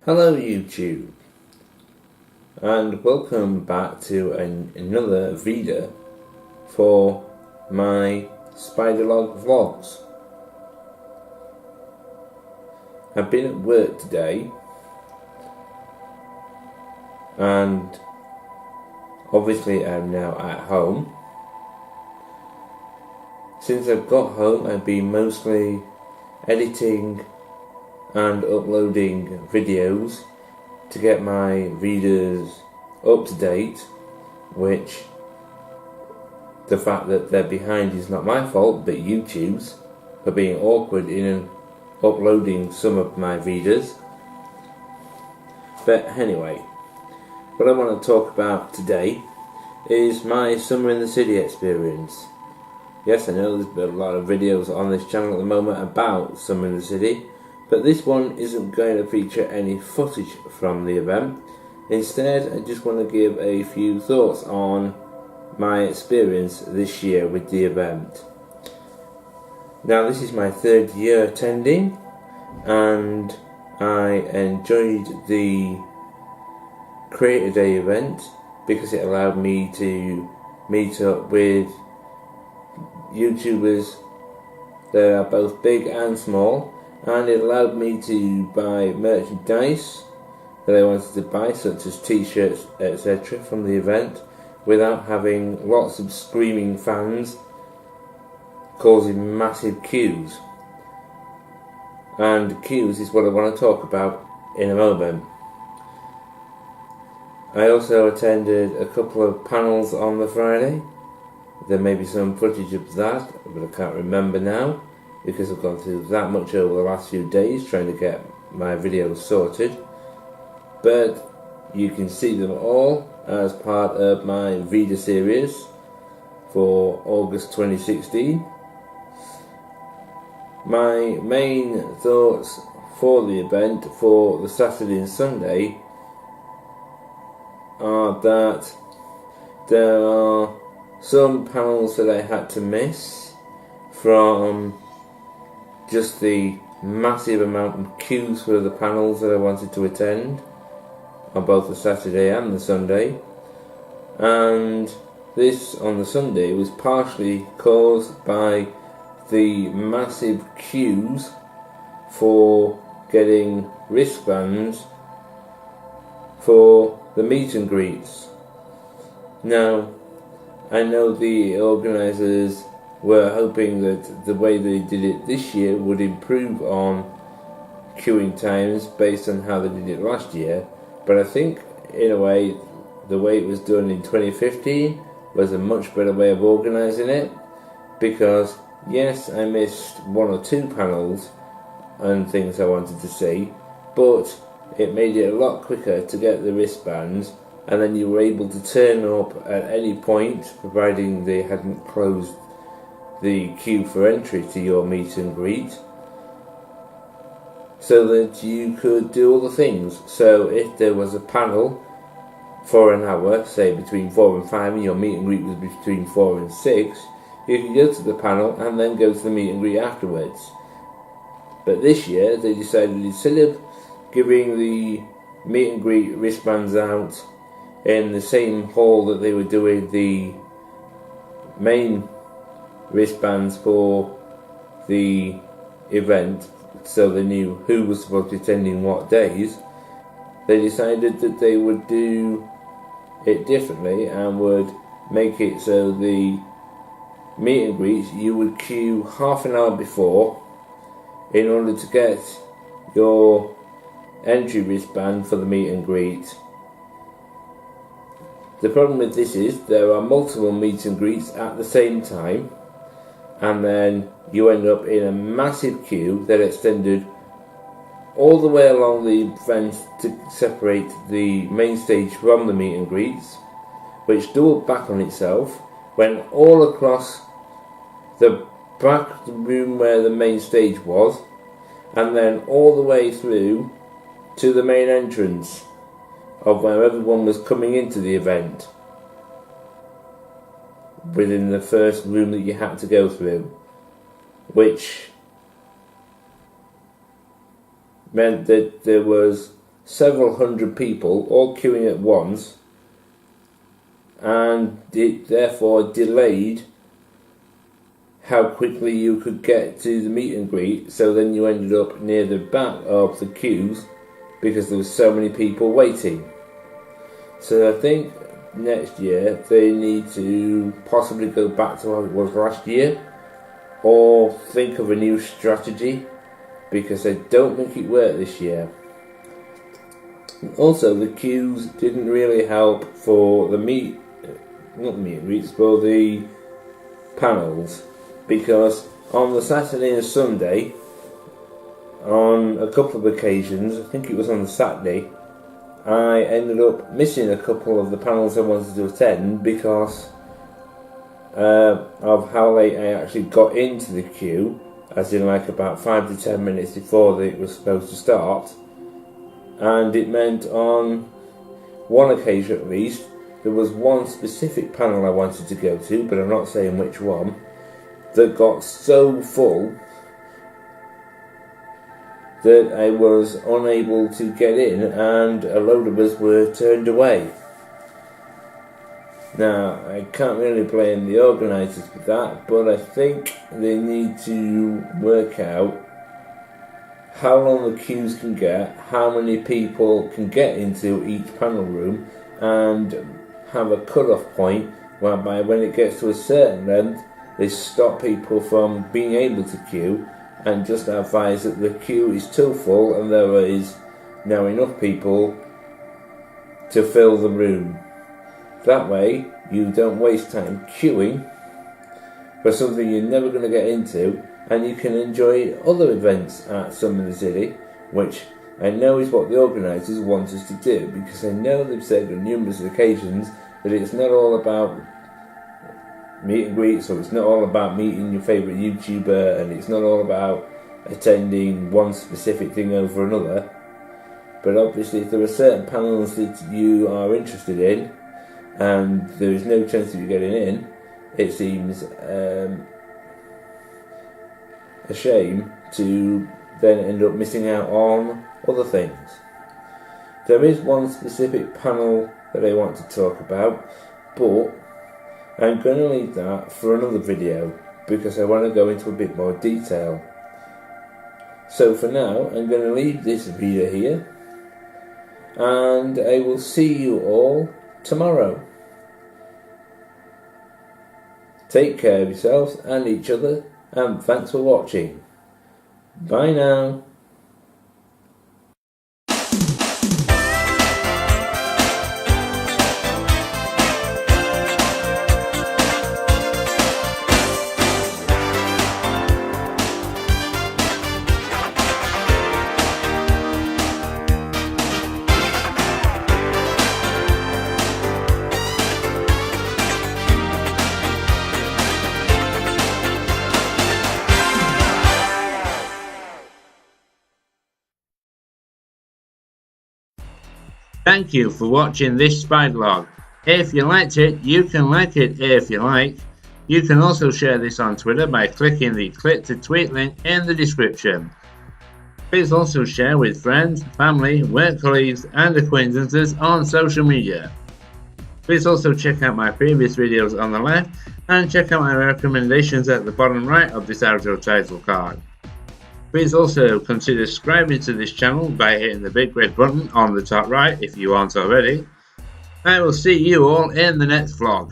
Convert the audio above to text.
Hello YouTube, and welcome back to another VEDA for my SpydaLog vlogs. I've been at work today and obviously I'm now at home. Since I've got home, I've been mostly editing and uploading videos to get my readers up to date, which the fact that they're behind is not my fault but YouTube's for being awkward in uploading some of my readers. But anyway, what I want to talk about today is my summer in the city experience. Yes, I know there's been a lot of videos on this channel at the moment about summer in the city, but this one isn't going to feature any footage from the event. Instead, I just want to give a few thoughts on my experience this year with the event. Now, this is my third year attending, and I enjoyed the Creator Day event because it allowed me to meet up with YouTubers that are both big and small, and it allowed me to buy merchandise that I wanted to buy, such as t-shirts, etc. from the event, without having lots of screaming fans causing massive queues. And queues is what I want to talk about in a moment. I also attended a couple of panels on the Friday. There may be some footage of that, but I can't remember now, because I've gone through that much over the last few days trying to get my videos sorted. But you can see them all as part of my VEDA series for August 2016. My main thoughts for the event for the Saturday and Sunday are that there are some panels that I had to miss from just the massive amount of queues for the panels that I wanted to attend on both the Saturday and the Sunday. And this on the Sunday was partially caused by the massive queues for getting wristbands for the meet and greets. Now, I know the organisers were hoping that the way they did it this year would improve on queuing times based on how they did it last year, but I think in a way the way it was done in 2015 was a much better way of organising it, because yes, I missed one or two panels and things I wanted to see, but it made it a lot quicker to get the wristbands, and then you were able to turn up at any point, providing they hadn't closed the queue for entry to your meet and greet, so that you could do all the things. So if there was a panel for an hour, say between 4 and 5, and your meet and greet was between 4 and 6, you could go to the panel and then go to the meet and greet afterwards. But this year they decided, instead of giving the meet and greet wristbands out in the same hall that they were doing the main wristbands for the event, so they knew who was supposed to be attending what days, they decided that they would do it differently and would make it so the meet and greets you would queue half an hour before in order to get your entry wristband for the meet and greet. The problem with this is there are multiple meet and greets at the same time, and then you end up in a massive queue that extended all the way along the fence to separate the main stage from the meet and greets, which doubled back on itself, went all across the back room where the main stage was, and then all the way through to the main entrance of where everyone was coming into the event, within the first room that you had to go through, which meant that there was several hundred people all queuing at once, and it therefore delayed how quickly you could get to the meet and greet, so then you ended up near the back of the queues because there was so many people waiting. So I think next year they need to possibly go back to how it was last year, or think of a new strategy, because I don't think it worked this year. Also, the queues didn't really help for the not the meet and greets, but the panels, because on the Saturday and Sunday, on a couple of occasions, I think it was on the Saturday, I ended up missing a couple of the panels I wanted to attend because of how late I actually got into the queue, as in like about 5 to 10 minutes before it was supposed to start. And it meant on one occasion at least, there was one specific panel I wanted to go to, but I'm not saying which one, that got so full that I was unable to get in, and a load of us were turned away. Now, I can't really blame the organisers for that, but I think they need to work out how long the queues can get, how many people can get into each panel room, and have a cut-off point whereby when it gets to a certain length, they stop people from being able to queue, and just advise that the queue is too full and there is now enough people to fill the room. That way you don't waste time queuing for something you're never going to get into, and you can enjoy other events at Summer in the City, which I know is what the organisers want us to do, because I know they've said on numerous occasions that it's not all about meet and greet, so it's not all about meeting your favourite YouTuber, and it's not all about attending one specific thing over another. But obviously if there are certain panels that you are interested in and there is no chance of you getting in, it seems a shame to then end up missing out on other things. There is one specific panel that I want to talk about, but I'm going to leave that for another video because I want to go into a bit more detail. So for now, I'm going to leave this video here, and I will see you all tomorrow. Take care of yourselves and each other, and thanks for watching. Bye now. Thank you for watching this SpydaLog. If you liked it, you can like it if you like. You can also share this on Twitter by clicking the click to tweet link in the description. Please also share with friends, family, work colleagues and acquaintances on social media. Please also check out my previous videos on the left and check out my recommendations at the bottom right of this audio title card. Please also consider subscribing to this channel by hitting the big red button on the top right if you aren't already. I will see you all in the next vlog.